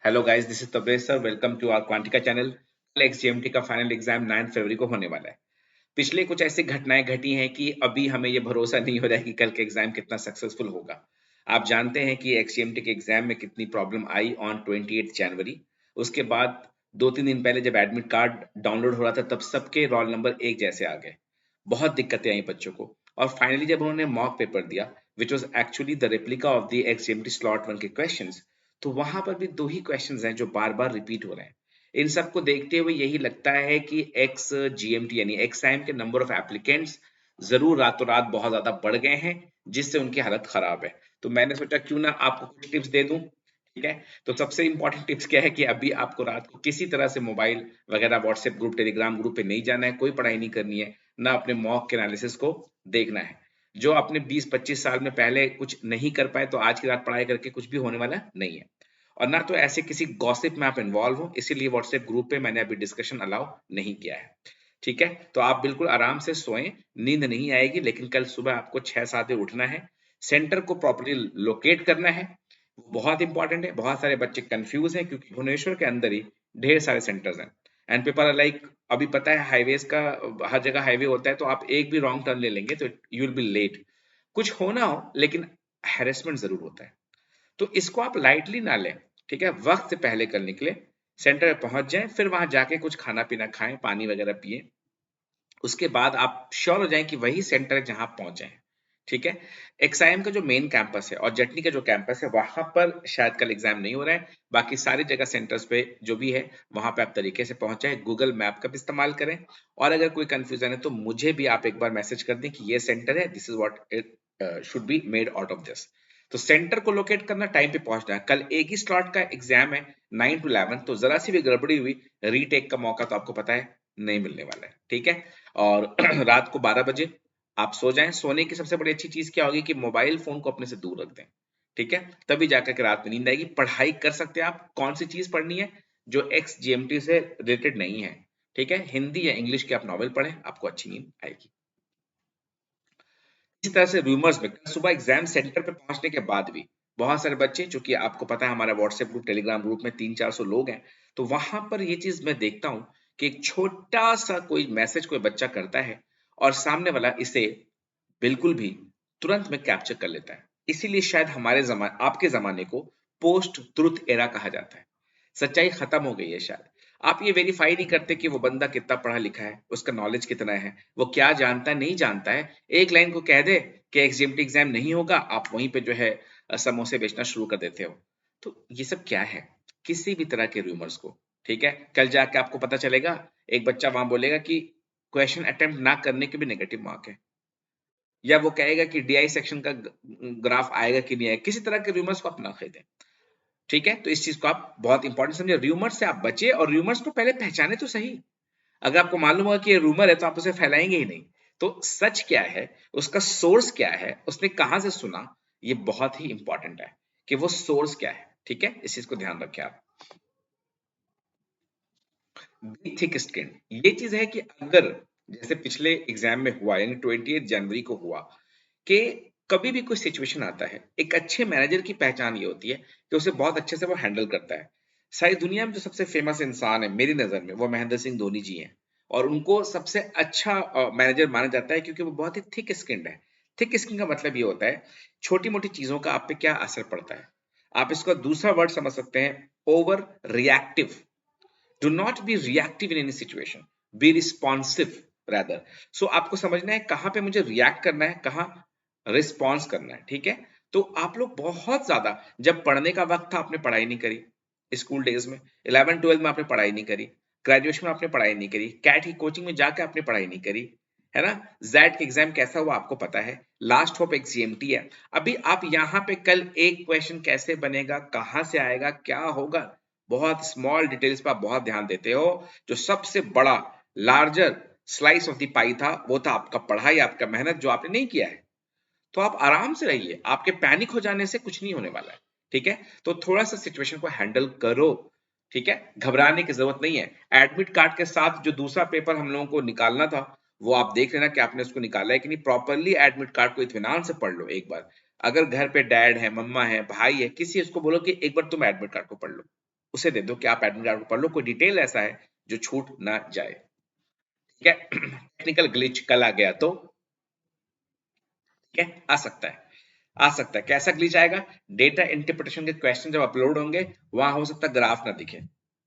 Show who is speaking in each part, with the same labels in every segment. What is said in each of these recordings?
Speaker 1: Hello guys, this is Tabrez sir. Welcome to our Quantica channel. कल XGMT का final exam 9 फरवरी को होने वाला है। पिछले कुछ ऐसी घटनाएं घटी हैं कि अभी हमें ये भरोसा नहीं हो रहा है कि कल के एग्जाम कितना सक्सेसफुल होगा। आप जानते हैं कि एक्सजीएमटी के एग्जाम में कितनी प्रॉब्लम आई ऑन 28 जनवरी। उसके बाद 2-3 दिन पहले जब एडमिट कार्ड डाउनलोड हो रहा था तब सबके रोल नंबर एक जैसे आ गए। बहुत दिक्कतें आई बच्चों को। और फाइनली जब उन्होंने मॉक पेपर दिया, which was actually the replica of the XGMT slot one के क्वेश्चंस, तो वहां पर भी दो ही क्वेश्चंस हैं जो बार बार रिपीट हो रहे हैं। इन सबको देखते हुए यही लगता है कि एक्स जीएमटी यानी एग्जाम के नंबर ऑफ एप्लीकेंट्स जरूर रातों रात बहुत ज्यादा बढ़ गए हैं, जिससे उनकी हालत खराब है। तो मैंने सोचा क्यों ना आपको कुछ टिप्स दे दूं। ठीक है। तो सबसे इंपॉर्टेंट टिप्स क्या है कि अभी आपको रात को किसी तरह से मोबाइल वगैरह व्हाट्सएप ग्रुप टेलीग्राम ग्रुप पे नहीं जाना है, कोई पढ़ाई नहीं करनी है, ना अपने मॉक के एनालिसिस को देखना है। जो आपने 20-25 साल में पहले कुछ नहीं कर पाए तो आज की रात पढ़ाई करके कुछ भी होने वाला नहीं है। और ना तो ऐसे किसी गॉसिप में आप इन्वॉल्व हो, इसीलिए व्हाट्सएप ग्रुप पे मैंने अभी डिस्कशन अलाउ नहीं किया है। ठीक है। तो आप बिल्कुल आराम से सोएं। नींद नहीं आएगी, लेकिन कल सुबह आपको 6-7 बजे उठना है। सेंटर को प्रॉपर्ली लोकेट करना है। वो बहुत इंपॉर्टेंट है। बहुत सारे बच्चे कंफ्यूज हैं क्योंकि भुवनेश्वर के अंदर ही ढेर सारे सेंटर्स हैं। एंड पीपल आर लाइक, अभी पता है हाईवेज का, हर जगह हाईवे होता है, तो आप एक भी रॉन्ग टर्न ले लेंगे तो यू विल बी लेट। कुछ हो ना हो, लेकिन हैरेसमेंट जरूर होता है। तो इसको आप लाइटली ना लें। ठीक है। वक्त से पहले कल निकले, सेंटर पे पहुंच जाएं, फिर वहां जाके कुछ खाना पीना खाएं, पानी वगैरह पिए। उसके बाद आप श्योर हो जाएं कि वही सेंटर है जहां आप पहुंचे हैं। ठीक है। एक्सआईएम का जो मेन कैंपस है और जटनी का जो कैंपस है वहां पर शायद कल एग्जाम नहीं हो रहा है। बाकी सारी जगह सेंटर्स पे जो भी है वहां पे आप तरीके से पहुंच जाए। गूगल मैप का भी इस्तेमाल करें। और अगर कोई कंफ्यूजन है तो मुझे भी आप एक बार मैसेज कर दें कि ये सेंटर है, this is what it should be made out of this. तो सेंटर को लोकेट करना, टाइम पे पहुंचना है। कल एक ही स्लॉट का एग्जाम है, 9 to 11, तो जरा सी भी गड़बड़ी हुई, रीटेक का मौका तो आपको पता है नहीं मिलने वाला है। ठीक है। और रात को 12 बजे आप सो जाएं। सोने की सबसे बड़ी अच्छी चीज क्या होगी कि मोबाइल फोन को अपने से दूर रख दें। ठीक है। तभी जाकर के रात में नींद आएगी। पढ़ाई कर सकते हैं आप। कौन सी चीज पढ़नी है जो एक्स जीएमटी से रिलेटेड नहीं है। ठीक है। हिंदी या इंग्लिश के आप नॉवल पढ़ें, आपको अच्छी नींद आएगी। इसी तरह से रूमर्स में कल सुबह एग्जाम सेंटर पे पहुंचने के बाद भी बहुत सारे बच्चे, चूंकि आपको पता है हमारा व्हाट्सएप ग्रुप टेलीग्राम ग्रुप में 300-400 लोग हैं, तो वहां पर ये चीज मैं देखता हूं कि एक छोटा सा कोई मैसेज कोई बच्चा करता है और सामने वाला इसे बिल्कुल भी तुरंत में कैप्चर कर लेता है। इसीलिए शायद आपके जमाने को पोस्ट ट्रुथ एरा कहा जाता है। सच्चाई खत्म हो गई है शायद। आप ये वेरीफाई नहीं करते कि वो बंदा कितना पढ़ा लिखा है, उसका नॉलेज कितना है, वो क्या जानता है नहीं जानता है। एक लाइन को कह दे कि एग्जीएमटी एग्जाम नहीं होगा, आप वहीं पे जो है समोसे बेचना शुरू कर देते हो। तो ये सब क्या है? किसी भी तरह के रूमर्स को, ठीक है, कल जाके आपको पता चलेगा। एक बच्चा वहां बोलेगा कि क्वेश्चन अटेम्प्ट ना करने के भी नेगेटिव मार्क है, या वो कहेगा कि डीआई सेक्शन का ग्राफ आएगा कि नहीं आएगा। किसी तरह के रूमर्स को आप ना खरीदें। ठीक है। तो इस चीज को आप बहुत इंपॉर्टेंट समझे। रूमर से आप बचे और रूमर्स को पहले पहचाने तो सही। अगर आपको मालूम होगा कि ये रूमर है तो आप उसे फैलाएंगे ही नहीं। तो सच क्या है, उसका सोर्स क्या है, उसने कहां से सुना, ये बहुत ही इंपॉर्टेंट है कि वो सोर्स क्या है। ठीक है। इस चीज को ध्यान रखें आप। बी थिक स्किन, ये चीज है कि अगर जैसे पिछले एग्जाम में हुआ, यानी 28 जनवरी को हुआ, कि कभी भी कोई सिचुएशन आता है, एक अच्छे मैनेजर की पहचान ये होती है कि उसे बहुत अच्छे से वो हैंडल करता है। सारी दुनिया में जो सबसे फेमस इंसान है मेरी नजर में वो महेंद्र सिंह धोनी जी हैं। और उनको सबसे अच्छा मैनेजर माना जाता है क्योंकि वो बहुत ही थिक स्किन्ड है। थिक स्किन का मतलब ये होता है छोटी मोटी चीजों का आप पे क्या असर पड़ता है। आप इसका दूसरा वर्ड समझ सकते हैं, over reactive. Do not be reactive in any situation, be responsive rather. So आपको समझना है कहाँ पे मुझे रिएक्ट करना है, कहाँ रिस्पॉन्स करना है। ठीक है। तो आप लोग बहुत ज्यादा, जब पढ़ने का वक्त था आपने पढ़ाई नहीं करी। स्कूल डेज में 11-12 में आपने पढ़ाई नहीं करी। ग्रेजुएशन में आपने पढ़ाई नहीं करी। कैट की कोचिंग में जाके आपने पढ़ाई नहीं करी। है ना। जैट का एग्जाम कैसा हुआ आपको पता है। लास्ट होप एक जीएमटी है। अभी आप यहाँ पे कल एक क्वेश्चन कैसे बनेगा, कहाँ से आएगा, क्या होगा, बहुत स्मॉल डिटेल्स पर आप बहुत ध्यान देते हो। जो सबसे बड़ा लार्जर स्लाइस ऑफ द पाई था वो था आपका पढ़ाई, आपका मेहनत, जो आपने नहीं किया है। तो आप आराम से रहिए, आपके पैनिक हो जाने से कुछ नहीं होने वाला है। ठीक है। तो थोड़ा सा सिचुएशन को हैंडल करो। ठीक है। घबराने की जरूरत नहीं है। एडमिट कार्ड के साथ जो दूसरा पेपर हम लोगों को निकालना था, वो आप देख लेना कि आपने उसको निकाला है कि नहीं। प्रॉपरली एडमिट कार्ड को इत्मीनान से पढ़ लो एक बार। अगर घर पे डैड है, मम्मा है, भाई है, किसी उसको बोलो कि एक बार तुम एडमिट कार्ड को पढ़ लो। उसे दे दो कि आप एडमिट कार्ड को पढ़ लो, कोई डिटेल ऐसा है जो छूट ना जाए। ठीक है। टेक्निकल ग्लिच कल आ गया तो ठीक है, आ सकता है, आ सकता है। कैसा ग्लिच आएगा? डेटा इंटरप्रिटेशन के क्वेश्चन जब अपलोड होंगे वहां हो सकता है ग्राफ ना दिखे।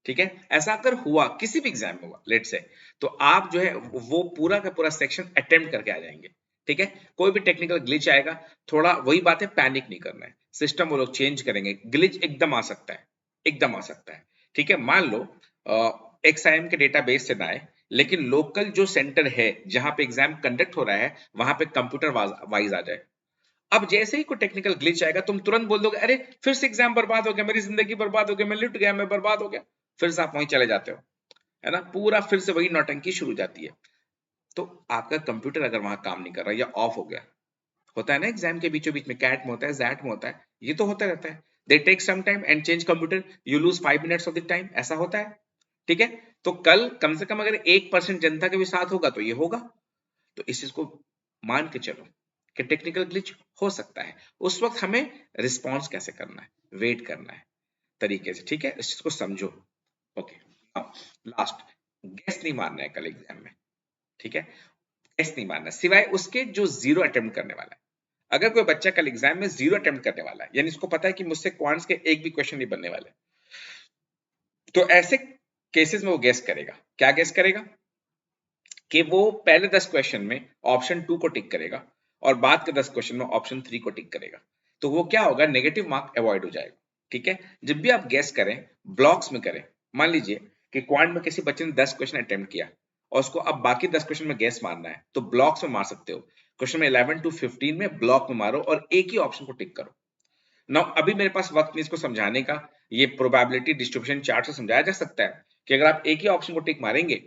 Speaker 1: ठीक है, ऐसा अगर हुआ किसी भी एग्जाम में हुआ लेट से, तो आप जो है वो पूरा का पूरा सेक्शन अटेम्प्ट करके आ जाएंगे। ठीक है, कोई भी टेक्निकल ग्लिच आएगा, थोड़ा वही बात है, पैनिक नहीं करना है, सिस्टम वो लोग चेंज करेंगे। ग्लिच एकदम आ सकता है, एकदम आ सकता है। ठीक है, मान लो XIM के डेटाबेस से ना आए, लेकिन लोकल जो सेंटर है जहां पे एग्जाम कंडक्ट हो रहा है वहां पे कंप्यूटर वाइज आ जाए। अब जैसे ही कोई टेक्निकल ग्लिच आएगा, तुम तुरंत बोल दोगे अरे फिर से एग्जाम बर्बाद हो गया, मेरी जिंदगी बर्बाद हो गया, मैं लुट गया, मैं बर्बाद हो गया। फिर से आप वहीं चले जाते हो, है ना, पूरा फिर से वही नौटंकी शुरू हो जाती है। तो आपका कंप्यूटर अगर वहां काम नहीं कर रहा या ऑफ हो गया, होता है ना एग्जाम के बीचों बीच में कैट में होता है, जैट में होता है, ये तो होता रहता है। They take some time and change computer, you lose 5 minutes of the time, ऐसा होता है। ठीक है, तो कल कम से कम अगर 1% जनता के भी साथ होगा तो ये होगा। तो इस चीज को मान के चलो कि टेक्निकल ग्लिच हो सकता है। उस वक्त हमें रिस्पॉन्स कैसे करना है, वेट करना है तरीके से। ठीक है, इस चीज को समझो। ओके, लास्ट, गेस नहीं मारना है कल एग्जाम में। ठीक है, गेस नहीं मारना सिवाय उसके जो जीरो अटेम्प्ट करने वाला है। अगर कोई बच्चा कल एग्जाम में जीरो अटेम्प्ट करने वाला है, यानी इसको पता है कि मुझसे क्वांट्स के एक भी क्वेश्चन नहीं बनने वाले, तो ऐसे केसेस में वो गेस करेगा। क्या गेस करेगा? कि वो पहले 10 क्वेश्चन में ऑप्शन 2 को टिक करेगा और बाद के 10 क्वेश्चन में ऑप्शन 3 को टिक करेगा। तो वो क्या होगा, नेगेटिव मार्क अवॉइड हो जाएगा। ठीक है, जब भी आप गेस करें ब्लॉक्स में करें। मान लीजिए कि क्वांट में किसी बच्चे ने 10 क्वेश्चन अटेम्प्ट किया और उसको अब बाकी 10 क्वेश्चन में गेस मारना है, तो ब्लॉक्स में मार सकते हो। क्वेश्चन में 11 to 15 में ब्लॉक में मारो और एक ही ऑप्शन को टिक करो। नाउ अभी मेरे पास वक्त नहीं इसको समझाने का, ये प्रोबेबिलिटी डिस्ट्रीब्यूशन चार्ट से समझाया जा सकता है कि अगर आप एक ही ऑप्शन को टिक मारेंगे,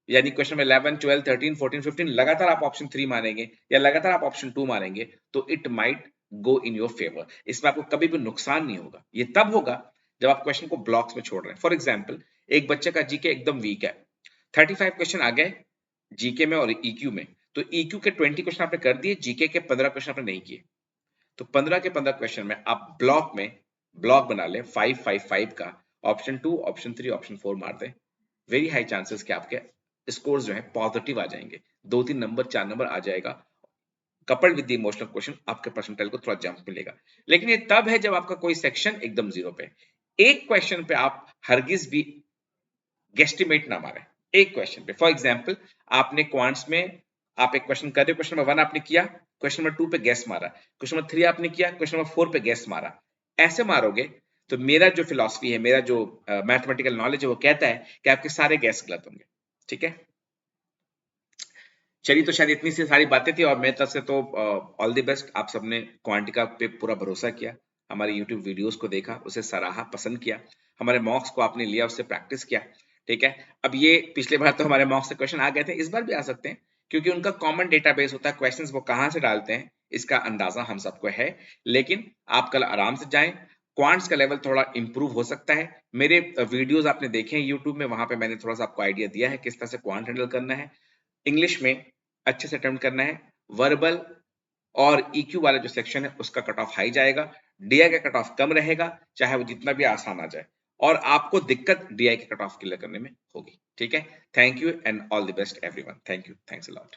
Speaker 1: यानी क्वेश्चन में 11, 12, 13, 14, 15 लगातार आप ऑप्शन 3 मारेंगे या लगातार आप ऑप्शन 2 मारेंगे, तो it might go in your favour. इसमें आपको कभी भी नुकसान नहीं होगा। ये तब होगा जब आप क्वेश्चन को ब्लॉक्स में छोड़ रहे हैं। फॉर एग्जाम्पल, एक बच्चे का जीके एकदम वीक है, 35 क्वेश्चन आ गए जीके में और ईक्यू में, तो ईक्यू के 20 क्वेश्चन आपने कर दिए, जीके के 15 क्वेश्चन आपने नहीं किए। तो 15 के 15 क्वेश्चन में आप ब्लॉक बना लें 5-5-5 का, ऑप्शन 2, ऑप्शन 3, ऑप्शन 4 मार दें। वेरी हाई चांसेस कि आपके स्कोर्स जो है पॉजिटिव आ जाएंगे, 2-3 नंबर 4 नंबर आ जाएगा। Coupled with the emotional question आपके परसेंटाइल को थोड़ा जंप मिलेगा। लेकिन ये तब है जब आपका कोई सेक्शन एकदम जीरो पे, एक क्वेश्चन पे आप हरगिज भी गेस्टिमेट ना मारे। एक क्वेश्चन पे, फॉर एग्जांपल, आपने क्वांट्स में आप एक क्वेश्चन कर रहे हो, क्वेश्चन नंबर 1 आपने किया, क्वेश्चन नंबर 2 पे गेस मारा, क्वेश्चन नंबर 3 आपने किया, क्वेश्चन नंबर 4 पे गेस मारा। ऐसे मारोगे तो मेरा जो फिलॉसफी है, मेरा जो मैथमेटिकल नॉलेज है, वो कहता है कि आपके सारे गेस गलत होंगे। ठीक है, चलिए, तो शायद इतनी सी सारी बातें थी और मेरी तरफ से तो ऑल द बेस्ट। आप सबने क्वांटिका पे पूरा भरोसा किया, हमारे यूट्यूब वीडियोस को देखा, उसे सराहा, पसंद किया, हमारे मॉक्स को आपने लिया, उससे प्रैक्टिस किया। ठीक है, अब ये पिछले बार तो हमारे मॉक्स से क्वेश्चन आ गए थे, इस बार भी आ सकते हैं, क्योंकि उनका कॉमन डेटाबेस होता है। क्वेश्चंस वो कहाँ से डालते हैं इसका अंदाजा हम सबको है। लेकिन आप कल आराम से जाएं, क्वांट्स का लेवल थोड़ा इंप्रूव हो सकता है। मेरे वीडियोस आपने देखे हैं यूट्यूब में, वहां पे मैंने थोड़ा सा आपको आइडिया दिया है किस तरह से क्वांट हैंडल करना है। इंग्लिश में अच्छे से अटेम्प्ट करना है। वर्बल और ईक्यू वाला जो सेक्शन है उसका कट ऑफ हाई जाएगा, डीआई का कट ऑफ कम रहेगा, चाहे वो जितना भी आसान आ जाए, और आपको दिक्कत डीआई के कट ऑफ क्लियर करने में होगी। ठीक है, thank you and all the best everyone. Thank you, thanks a lot.